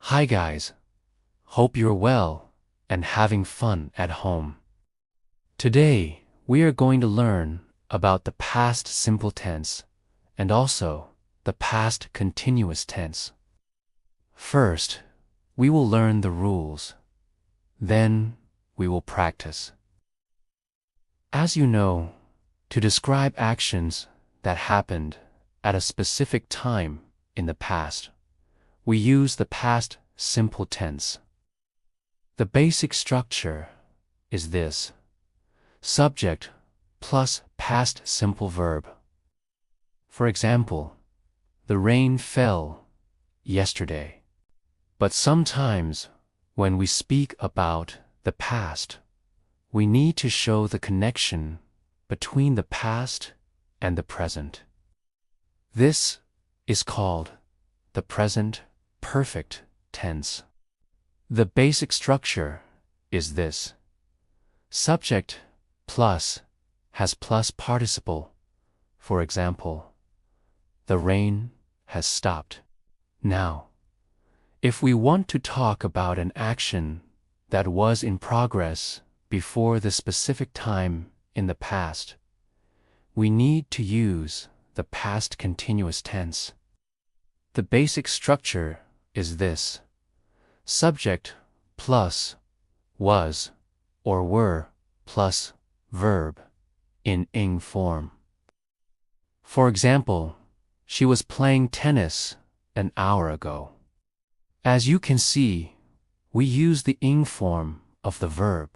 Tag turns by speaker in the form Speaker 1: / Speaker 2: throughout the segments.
Speaker 1: Hi guys, hope you're well and having fun at home. Today, we are going to learn about the past simple tense and also the past continuous tense. First, we will learn the rules. Then, we will practice. As you know, to describe actions that happened at a specific time in the past, we use the past simple tense. The basic structure is this: subject plus past simple verb. For example, the rain fell yesterday. But sometimes, when we speak about the past, we need to show the connection between the past and the present. This is called the present perfect tense. The basic structure is this: subject plus has plus participle. For example, the rain has stopped. Now, if we want to talk about an action that was in progress before the specific time in the past, we need to use the past continuous tense. The basic structure is this: subject plus was or were plus verb in ing form. For example, she was playing tennis an hour ago. As you can see, we use the ing form of the verb,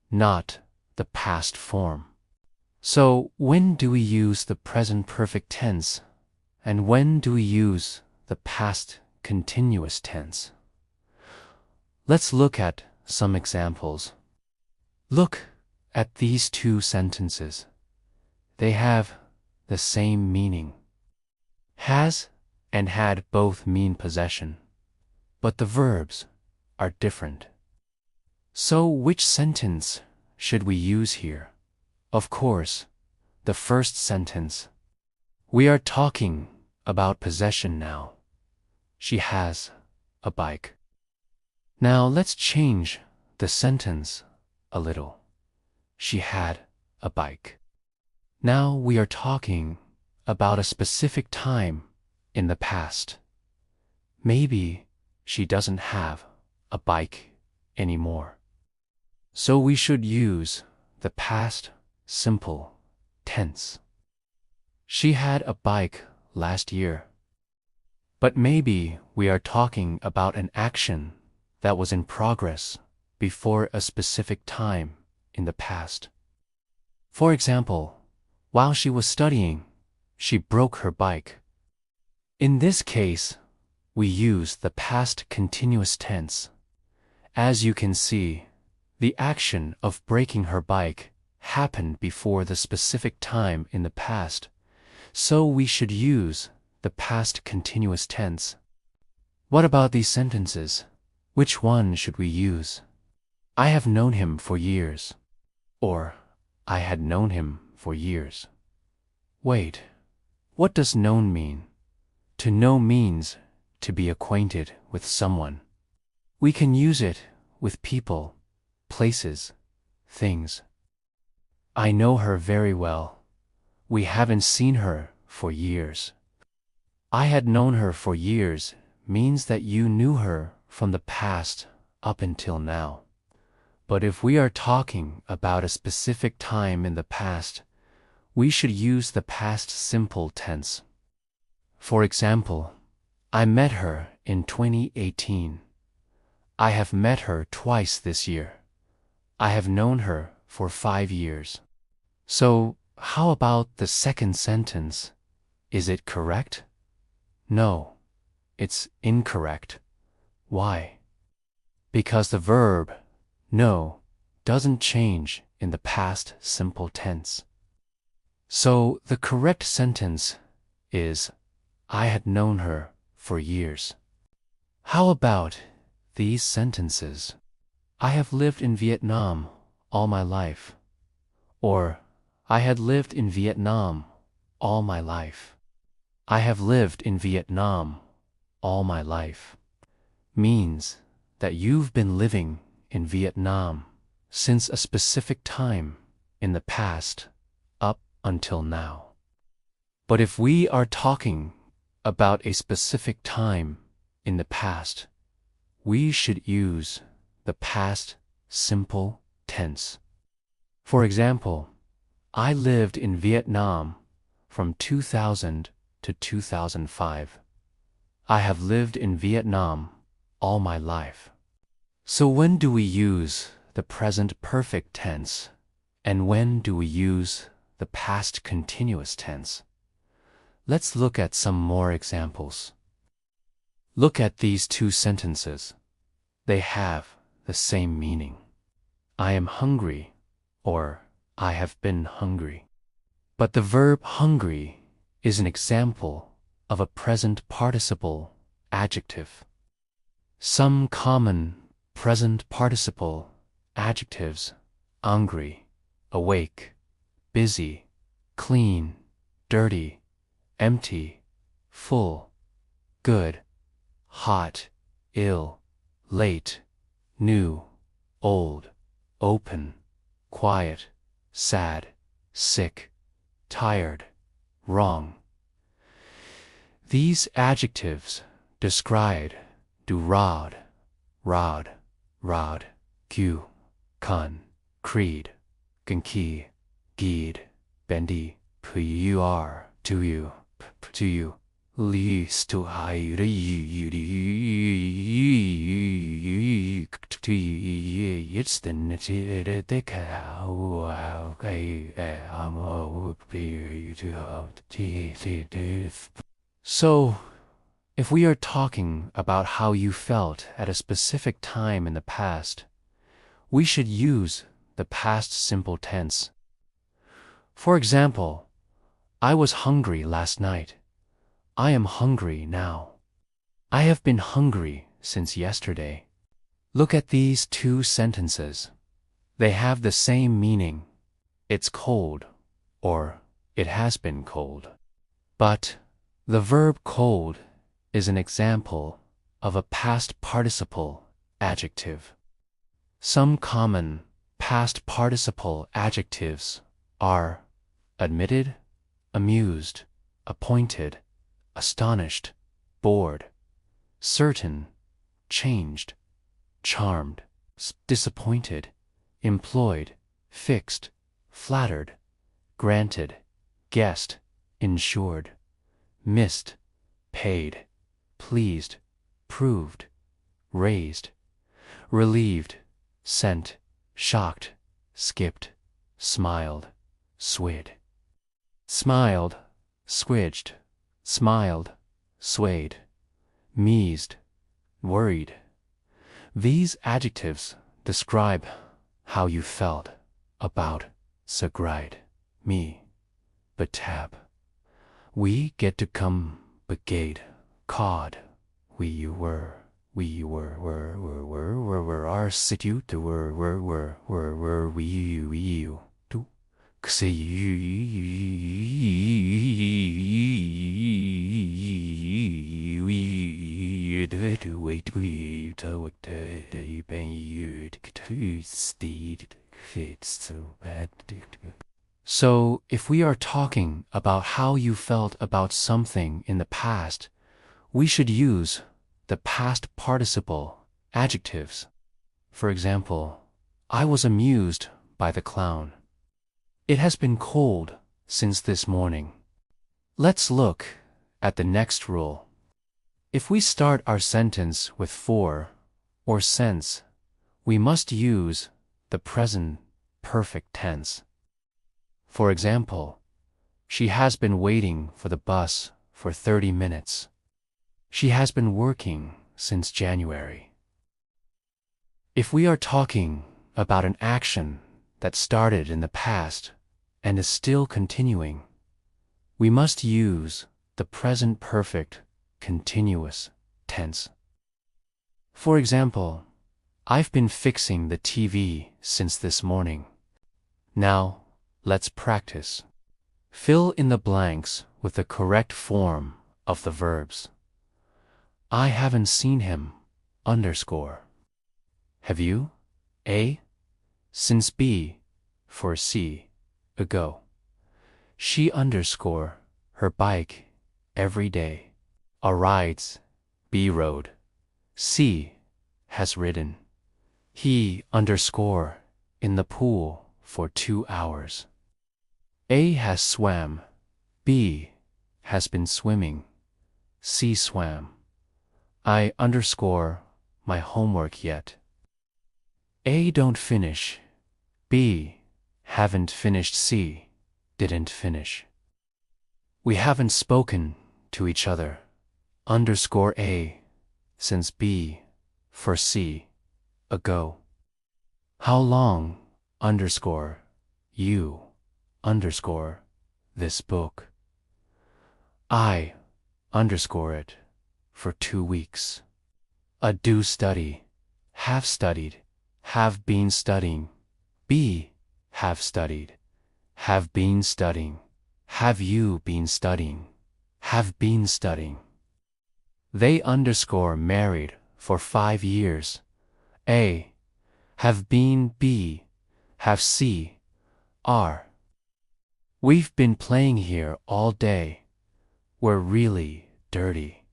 Speaker 1: not the past form. So when do we use the present perfect tense, and when do we use the past continuous tense? Let's look at some examples. Look at these two sentences. They have the same meaning. Has and had both mean possession, but the verbs are different. So which sentence should we use here? Of course, the first sentence. We are talking about possession now. She has a bike. Now let's change the sentence a little. She had a bike. Now we are talking about a specific time in the past. Maybe she doesn't have a bike anymore. So we should use the past simple tense. She had a bike last year. But maybe we are talking about an action that was in progress before a specific time in the past. For example, while she was studying, she broke her bike. In this case, we use the past continuous tense. As you can see, the action of breaking her bike happened before the specific time in the past, so we should use the past continuous tense. What about these sentences? Which one should we use? I have known him for years. Or, I had known him for years. Wait, what does known mean? To know means to be acquainted with someone. We can use it with people, places, things. I know her very well. We haven't seen her for years. I had known her for years means that you knew her from the past up until now. But if we are talking about a specific time in the past, we should use the past simple tense. For example, I met her in 2018. I have met her twice this year. I have known her for 5 years. So, how about the second sentence? Is it correct? No, it's incorrect. Why? Because the verb know doesn't change in the past simple tense. So the correct sentence is, I had known her for years. How about these sentences? I have lived in Vietnam all my life. Or, I had lived in Vietnam all my life. I have lived in Vietnam all my life. means that you've been living in Vietnam since a specific time in the past up until now. But if we are talking about a specific time in the past, we should use the past simple tense. For example, I lived in Vietnam from 2000 to 2005. I have lived in Vietnam all my life. So when do we use the present perfect tense, and when do we use the past continuous tense? Let's look at some more examples. Look at these two sentences. They have the same meaning. I am hungry, or I have been hungry. But the verb hungry is an example of a present participle adjective. Some common present participle adjectives: hungry, awake, busy, clean, dirty, empty, full, good, hot, ill, late, new, old, open, quiet, sad, sick, tired, wrong. These adjectives describe do rod, q, kun, creed, genki, geed, bendi, pur, to you, least to I, it's the So, if we are talking about how you felt at a specific time in the past, we should use the past simple tense. For example, I was hungry last night. I am hungry now. I have been hungry since yesterday. Look at these two sentences. They have the same meaning. It's cold, or it has been cold. But the verb cold is an example of a past participle adjective. Some common past participle adjectives are admitted, amused, appointed, astonished, bored, certain, changed, charmed, disappointed, employed, fixed, flattered, granted, guessed, insured, missed, paid, pleased, proved, raised, relieved, sent, shocked, skipped, smiled, swayed. Smiled, squidged, smiled, swayed, meased, worried. These adjectives describe how you felt about Sagride, me, Batab. We get to come, Bagade, Cod, we were, our situte, were, we, you, to, So, if we are talking about how you felt about something in the past, we should use the past participle adjectives. For example, I was amused by the clown. It has been cold since this morning. Let's look at the next rule. If we start our sentence with for or since, we must use the present perfect tense. For example, she has been waiting for the bus for 30 minutes. She has been working since January. If we are talking about an action that started in the past and is still continuing, we must use the present perfect continuous tense. For example, I've been fixing the TV since this morning. Now, let's practice. Fill in the blanks with the correct form of the verbs. I haven't seen him underscore. Have you? A. Since B. For C. Ago. She underscore her bike every day. A rides. B rode. C. Has ridden. He underscore in the pool for 2 hours. A has swam. B has been swimming. C swam. I underscore my homework yet. A don't finish. B haven't finished. C didn't finish. We haven't spoken to each other. Underscore A since B for C ago. How long underscore you underscore this book? I underscore it for 2 weeks. A do study, have studied, have been studying. B have studied, have been studying. Have you been studying? Have been studying. They underscore married for 5 years. A have been. B have. C are. We've been playing here all day. We're really dirty.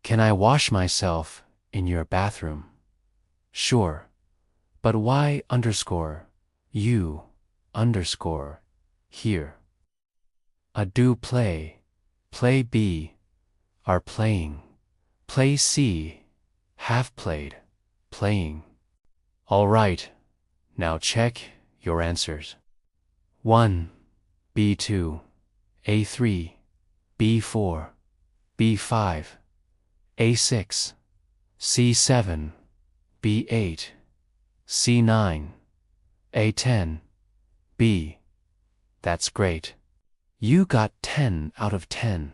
Speaker 1: Can I wash myself in your bathroom? Sure. But why underscore you underscore here? A do play. Play. B are playing. Play. C have played, playing. All right, now check your answers. 1. B2, A3, B4, B5, A6, C7, B8, C9, A10, B. That's great. You got 10 out of 10.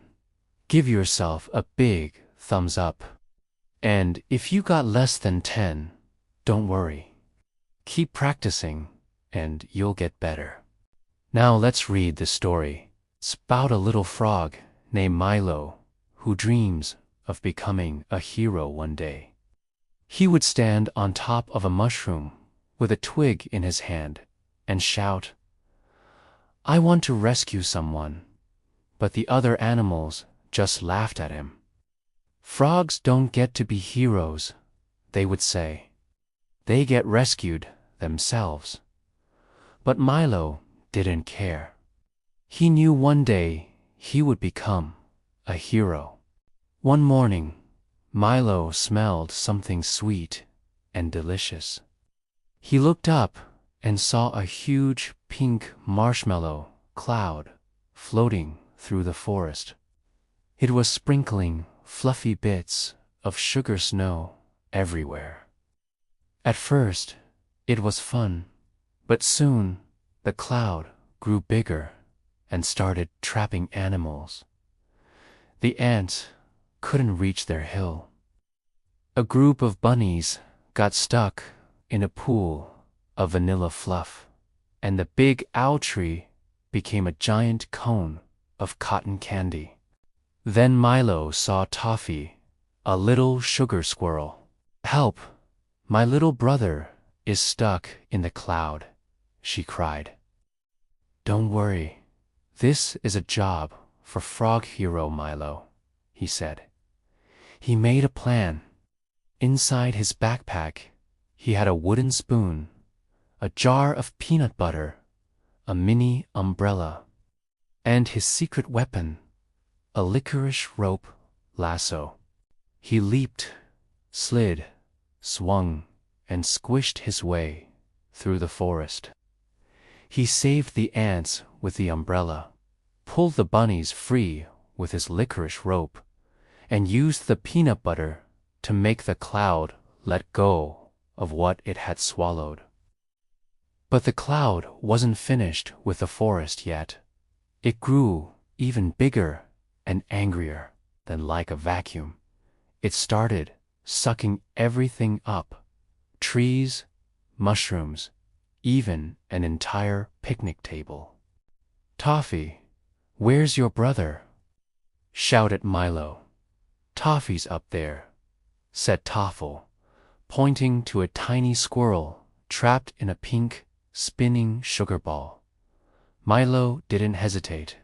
Speaker 1: Give yourself a big thumbs up. And if you got less than 10, don't worry. Keep practicing and you'll get better. Now let's read the story. It's about a little frog named Milo who dreams of becoming a hero one day. He would stand on top of a mushroom with a twig in his hand and shout, "I want to rescue someone." But the other animals just laughed at him. "Frogs don't get to be heroes," they would say. "They get rescued themselves." But Milo didn't care. He knew one day he would become a hero. One morning, Milo smelled something sweet and delicious. He looked up and saw a huge pink marshmallow cloud floating through the forest. It was sprinkling fluffy bits of sugar snow everywhere. At first, it was fun, but soon the cloud grew bigger and started trapping animals. The ants couldn't reach their hill. A group of bunnies got stuck in a pool of vanilla fluff, and the big owl tree became a giant cone of cotton candy. Then Milo saw Toffee, a little sugar squirrel. "Help! My little brother is stuck in the cloud," she cried. "Don't worry. This is a job for Frog Hero Milo," he said. He made a plan. Inside his backpack, he had a wooden spoon, a jar of peanut butter, a mini umbrella, and his secret weapon, a licorice rope lasso. He leaped, slid, swung, and squished his way through the forest. He saved the ants with the umbrella, pulled the bunnies free with his licorice rope, and used the peanut butter to make the cloud let go of what it had swallowed. But the cloud wasn't finished with the forest yet. It grew even bigger and angrier than like a vacuum. It started sucking everything up: trees, mushrooms, even an entire picnic table. "Toffee, where's your brother?" shouted Milo. "Toffee's up there. said Toffle, pointing to a tiny squirrel trapped in a pink, spinning sugar ball. Milo didn't hesitate.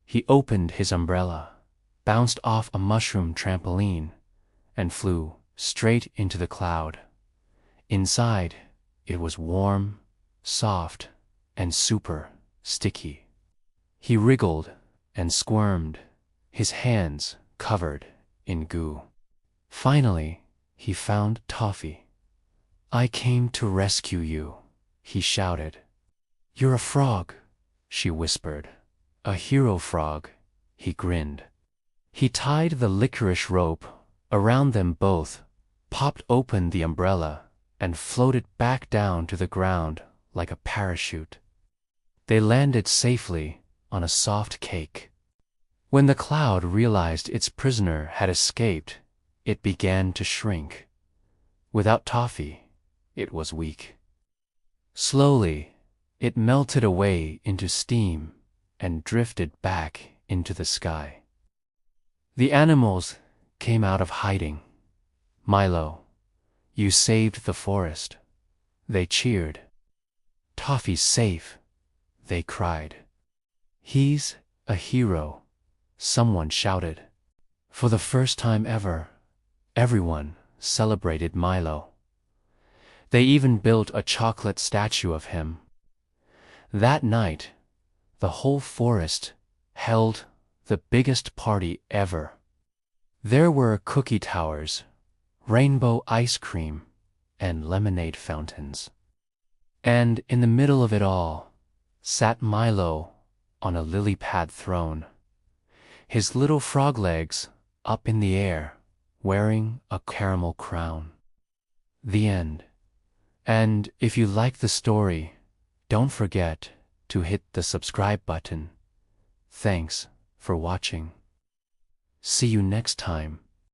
Speaker 1: He opened his umbrella, bounced off a mushroom trampoline, and flew straight into the cloud. Inside, it was warm, soft, and super sticky. He wriggled and squirmed, his hands covered in goo. Finally, he found Toffee. "I came to rescue you," he shouted. "You're a frog," she whispered. "A hero frog," he grinned. He tied the licorice rope around them both, popped open the umbrella, and floated back down to the ground like a parachute. They landed safely on a soft cake. When the cloud realized its prisoner had escaped, it began to shrink. Without Toffee, it was weak. Slowly, it melted away into steam and drifted back into the sky. The animals came out of hiding. "Milo, you saved the forest," they cheered. "Toffee's safe," they cried. "He's a hero," someone shouted. For the first time ever, everyone celebrated Milo. They even built a chocolate statue of him. That night, the whole forest held the biggest party ever. There were cookie towers, rainbow ice cream, and lemonade fountains. And in the middle of it all sat Milo on a lily pad throne, his little frog legs up in the air, wearing a caramel crown. The end. And if you like the story, don't forget to hit the subscribe button. Thanks for watching. See you next time.